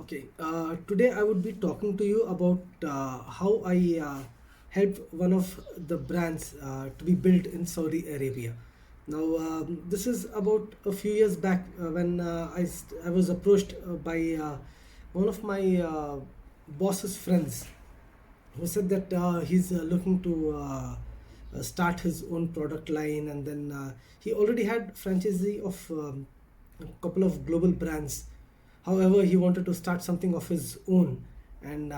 Okay, today I would be talking to you about how I helped one of the brands to be built in Saudi Arabia. Now, this is about a few years back when I was approached by one of my boss's friends who said that he's looking to start his own product line, and then he already had franchisee of a couple of global brands. However, he wanted to start something of his own, and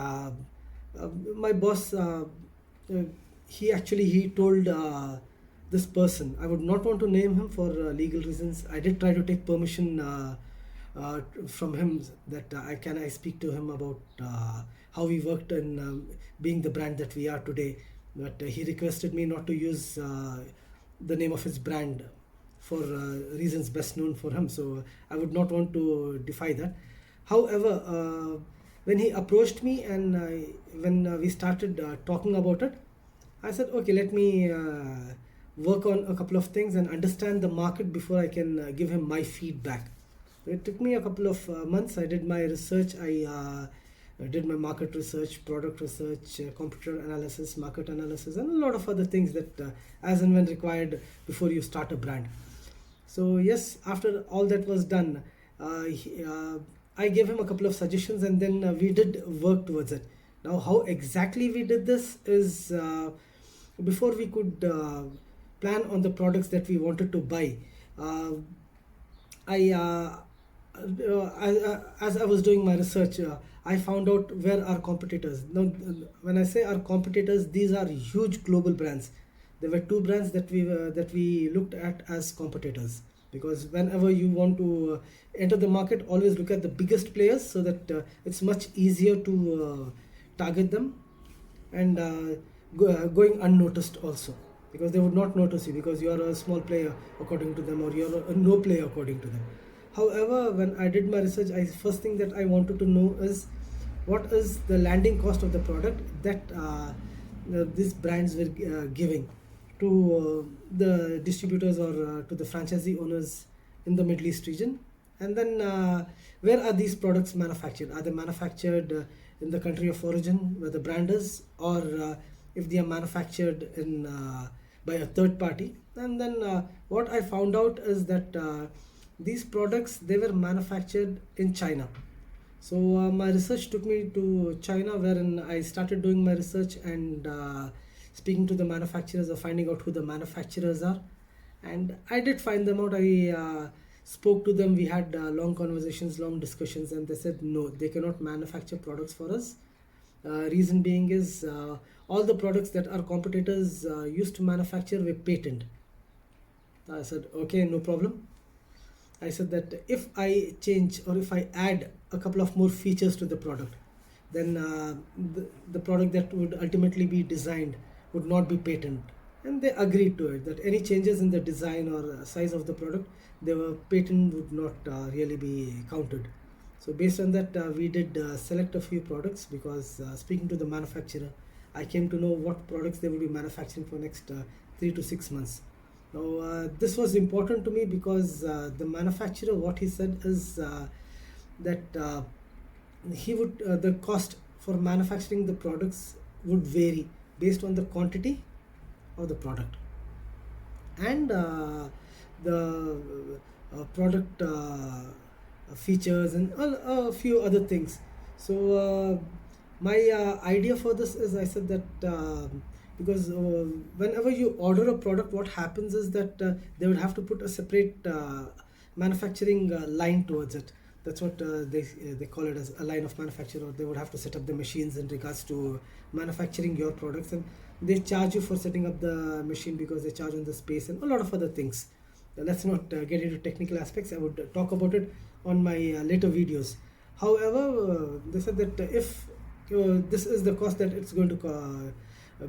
my boss uh, he told this person, I would not want to name him for legal reasons. I did try to take permission from him that I speak to him about how we worked in being the brand that we are today. But he requested me not to use the name of his brand for reasons best known for him. So I would not want to defy that. However, when he approached me and when we started talking about it, I said, okay, let me work on a couple of things and understand the market before I can give him my feedback. It took me a couple of months. I did my research. I did my market research, product research, computer analysis, market analysis, and a lot of other things that, as and when required, before you start a brand. So yes, after all that was done, I gave him a couple of suggestions, and then we did work towards it. Now, how exactly we did this is before we could plan on the products that we wanted to buy. Uh, as I was doing my research, I found out where our competitors. Now, when I say our competitors, these are huge global brands. There were two brands that we looked at as competitors, because whenever you want to enter the market, always look at the biggest players so that it's much easier to target them, and going unnoticed also, because they would not notice you because you are a small player according to them, or you're a no player according to them. However, when I did my research, first thing that I wanted to know is what is the landing cost of the product that these brands were giving to the distributors, or to the franchisee owners in the Middle East region. And then where are these products manufactured? Are they manufactured in the country of origin where the brand is, or if they are manufactured in by a third party? And then what I found out is that these products, they were manufactured in China. So my research took me to China, wherein I started doing my research and speaking to the manufacturers, or finding out who the manufacturers are. And I did find them out. I spoke to them. We had long conversations, long discussions, and they said no, they cannot manufacture products for us. Reason being is all the products that our competitors used to manufacture were patented. I said, okay, no problem. I said that if I change, or if I add a couple of more features to the product, then the product that would ultimately be designed would not be patent. And they agreed to it, that any changes in the design or size of the product, their patent would not really be counted. So based on that, we did select a few products, because speaking to the manufacturer, I came to know what products they will be manufacturing for next 3 to 6 months. Now, this was important to me because the manufacturer, what he said is that the cost for manufacturing the products would vary based on the quantity of the product, and the product features, and a few other things. So my idea for this is, I said that because whenever you order a product, what happens is that they would have to put a separate manufacturing line towards it. That's what they call it, as a line of manufacture, or they would have to set up the machines in regards to manufacturing your products, and they charge you for setting up the machine, because they charge on the space and a lot of other things. Let's not get into technical aspects. I would talk about it on my later videos. However, they said that if this is the cost that it's going to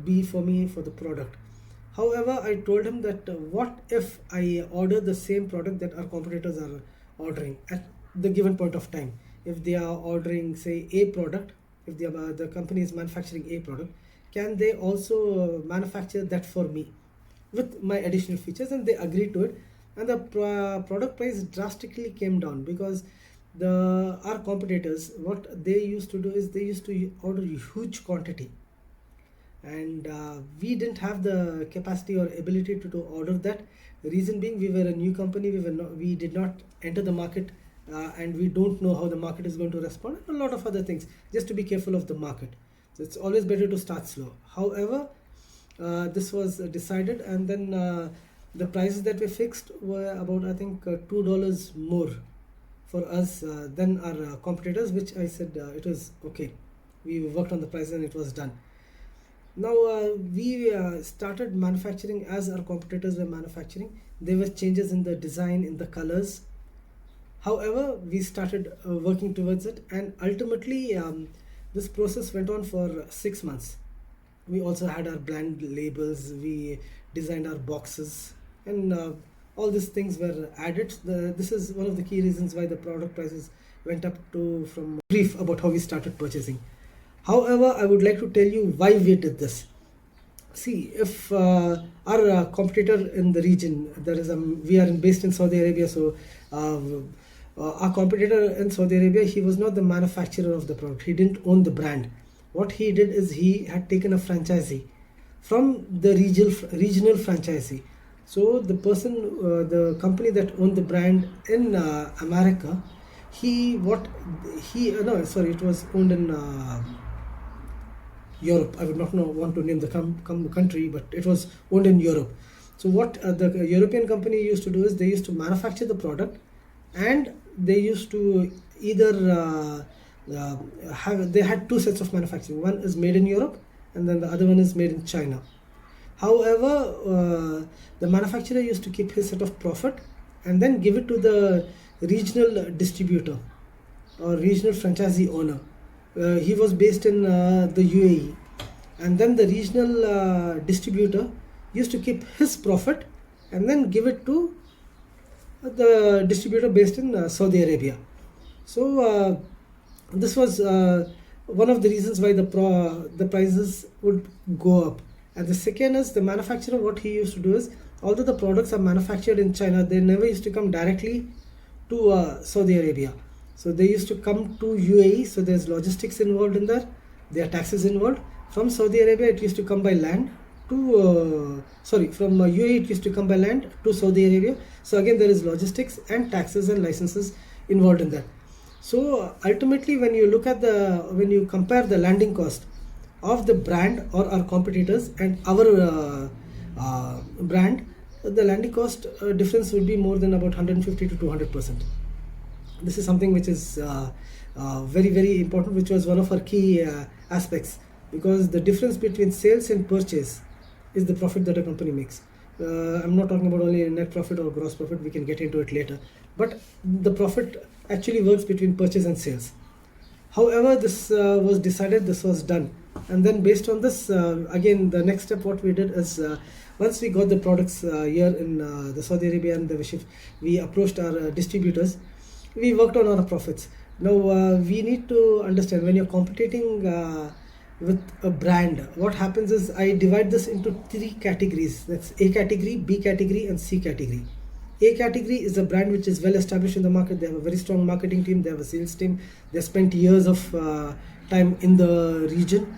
be for me for the product. However, I told him that what if I order the same product that our competitors are ordering at the given point of time? If they are ordering, say, a product, if the company is manufacturing a product, can they also manufacture that for me with my additional features? And they agreed to it, and the product price drastically came down, because Our competitors, what they used to do is they used to order huge quantity, and we didn't have the capacity or ability to order that. Reason being, we were a new company, we did not enter the market, and we don't know how the market is going to respond, and a lot of other things, just to be careful of the market. So it's always better to start slow. However, this was decided, and then the prices that we fixed were about, I think, $2 more for us than our competitors, which I said it was okay. We worked on the price and it was done. Now we started manufacturing as our competitors were manufacturing. There were changes in the design, in the colors. However, we started working towards it, and ultimately this process went on for 6 months. We also had our brand labels, we designed our boxes, and all these things were added. This is one of the key reasons why the product prices went up to, from brief about how we started purchasing. However, I would like to tell you why we did this. See, if our competitor in the region, we are based in Saudi Arabia, so our competitor in Saudi Arabia, he was not the manufacturer of the product. He didn't own the brand. What he did is he had taken a franchisee from the regional franchisee. So the company that owned the brand in America, it was owned in Europe. I would not want to name the country, but it was owned in Europe. So what the European company used to do is they used to manufacture the product, and they used to either they had two sets of manufacturing. One is made in Europe, and then the other one is made in China. However, the manufacturer used to keep his set of profit and then give it to the regional distributor or regional franchisee owner. He was based in the UAE, and then the regional distributor used to keep his profit and then give it to the distributor based in Saudi Arabia. So this was one of the reasons why the prices would go up. And the second is the manufacturer. What he used to do is, although the products are manufactured in China, they never used to come directly to Saudi Arabia. So they used to come to UAE. So there's logistics involved in there. There are taxes involved. From Saudi Arabia, it used to come by land to from UAE, it used to come by land to Saudi Arabia. So again, there is logistics and taxes and licenses involved in that. So ultimately, when you compare the landing cost of the brand or our competitors and our brand, the landing cost difference would be more than about 150 to 200%. This is something which is very, very important, which was one of our key aspects, because the difference between sales and purchase is the profit that a company makes. I'm not talking about only net profit or gross profit, we can get into it later, but the profit actually works between purchase and sales. However, this was decided, this was done, and then based on this, again, the next step what we did is, once we got the products here in the Saudi Arabia and we approached our distributors, we worked on our profits. Now we need to understand, when you're competing with a brand, what happens is, I divide this into 3 categories. That's A category, B category, and C category. A category is a brand which is well established in the market. They have a very strong marketing team, they have a sales team, they spent years of time in the region,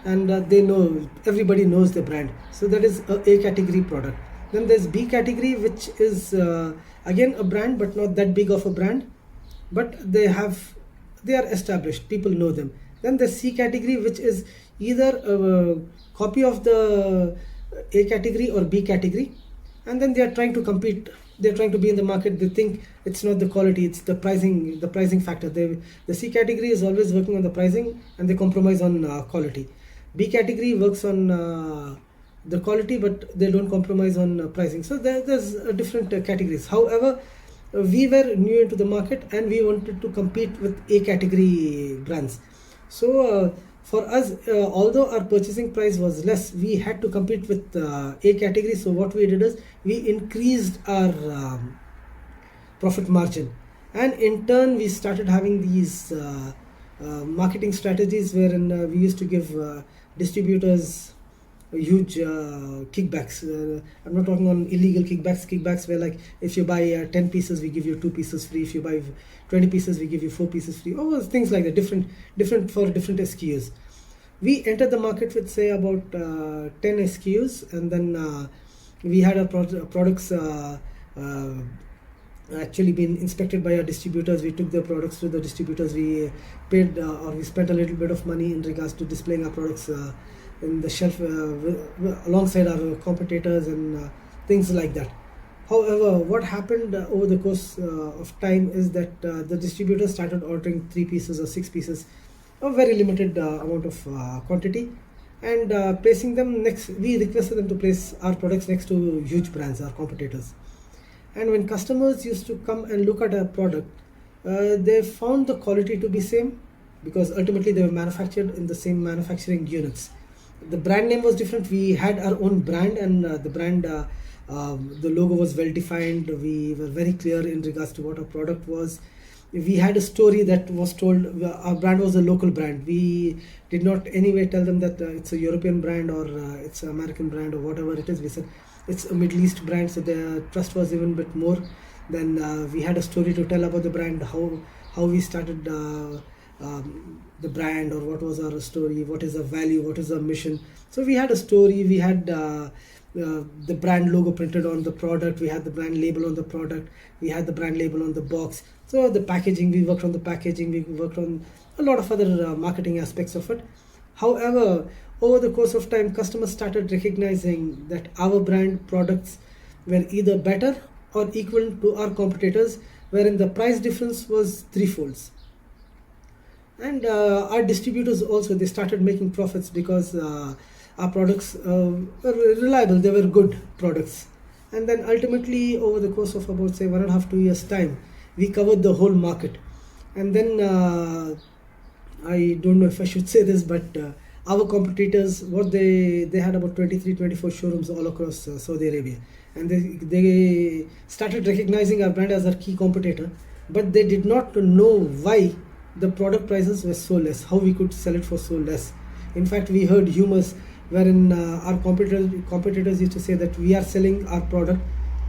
and everybody knows the brand. So that is a category product. Then there's B category, which is again a brand, but not that big of a brand, but they are established, people know them. Then the C category, which is either a copy of the A category or B category, and then they are trying to compete, they're trying to be in the market. They think it's not the quality, it's the pricing factor. The C category is always working on the pricing, and they compromise on quality. B category works on the quality, but they don't compromise on pricing. So there's different categories. However, we were new into the market, and we wanted to compete with A category brands. So for us, although our purchasing price was less, we had to compete with A category. So what we did is, we increased our profit margin, and in turn we started having these marketing strategies wherein we used to give distributors huge kickbacks. I'm not talking on illegal kickbacks. Kickbacks where, like, if you buy 10 pieces, we give you 2 pieces free. If you buy 20 pieces, we give you 4 pieces free. Oh, things like that. Different for different SKUs. We entered the market with, say, about 10 SKUs, and then we had our products uh, actually been inspected by our distributors. We took the products to the distributors. We paid or we spent a little bit of money in regards to displaying our products in the shelf alongside our competitors and things like that. However, what happened over the course of time is that the distributors started ordering 3 pieces or 6 pieces, a very limited amount of quantity, and placing them next. We requested them to place our products next to huge brands, our competitors. And when customers used to come and look at a product, they found the quality to be same, because ultimately they were manufactured in the same manufacturing units. The brand name was different. We had our own brand, and the brand, the logo was well defined. We were very clear in regards to what our product was. We had a story that was told. Our brand was a local brand. We did not anyway tell them that it's a European brand or it's an American brand or whatever it is. We said it's a Middle East brand, so the trust was even a bit more. Then we had a story to tell about the brand, how we started the brand, or what was our story, what is our value, what is our mission. So we had a story. We had the brand logo printed on the product. We had the brand label on the product. We had the brand label on the box. So the packaging, we worked on the packaging. We worked on a lot of other marketing aspects of it. However, over the course of time, customers started recognizing that our brand products were either better or equal to our competitors, wherein the price difference was threefolds. And our distributors also, they started making profits, because our products were reliable. They were good products. And then ultimately, over the course of about, say, 1.5-2 years time, we covered the whole market. And then I don't know if I should say this, but our competitors, what they had about 23-24 showrooms all across Saudi Arabia, and they started recognizing our brand as our key competitor, but they did not know why the product prices were so less, how we could sell it for so less. In fact, we heard humors wherein our competitors used to say that we are selling our product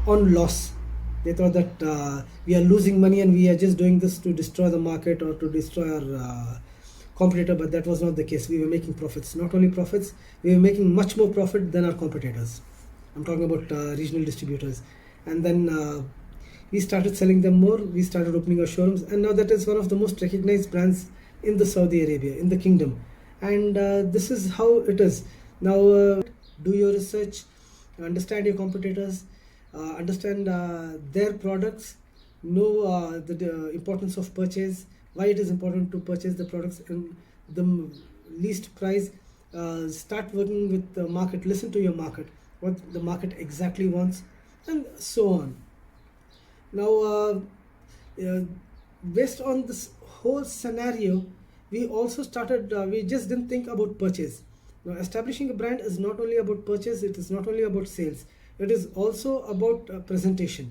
on loss. They thought that we are losing money and we are just doing this to destroy the market or to destroy our competitor, but that was not the case. We were making profits. Not only profits, we were making much more profit than our competitors. I'm talking about regional distributors. And then we started selling them more. We started opening our showrooms, and now that is one of the most recognized brands in the Saudi Arabia, in the kingdom. And this is how it is. Now, do your research, understand your competitors, understand their products, know the importance of purchase, why it is important to purchase the products in the least price. Start working with the market, listen to your market, what the market exactly wants, and so on. Now, based on this whole scenario, we also started, we just didn't think about purchase. Now, establishing a brand is not only about purchase, it is not only about sales, it is also about presentation,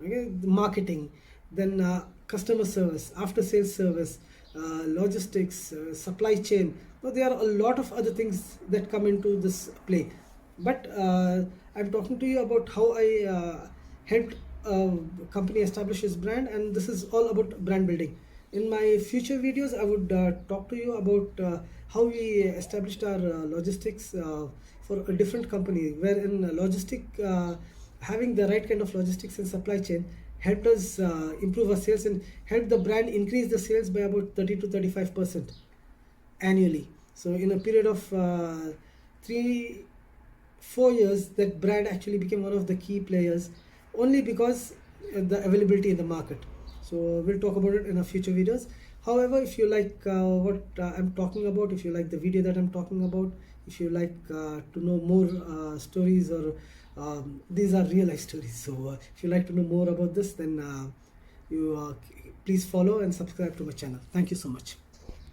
okay, the marketing, then customer service, after sales service, logistics, supply chain. Now, there are a lot of other things that come into this play. But I'm talking to you about how I helped a company establish its brand, and this is all about brand building. In my future videos, I would talk to you about how we established our logistics for a different company, wherein having the right kind of logistics and supply chain helped us improve our sales and helped the brand increase the sales by about 30 to 35% annually. So in a period of 3-4 years, that brand actually became one of the key players, only because the availability in the market. So we'll talk about it in our future videos. However, if you like what I'm talking about, if you like the video that I'm talking about, if you like to know more stories, or these are real life stories, so if you like to know more about this, then you please follow and subscribe to my channel. Thank you so much.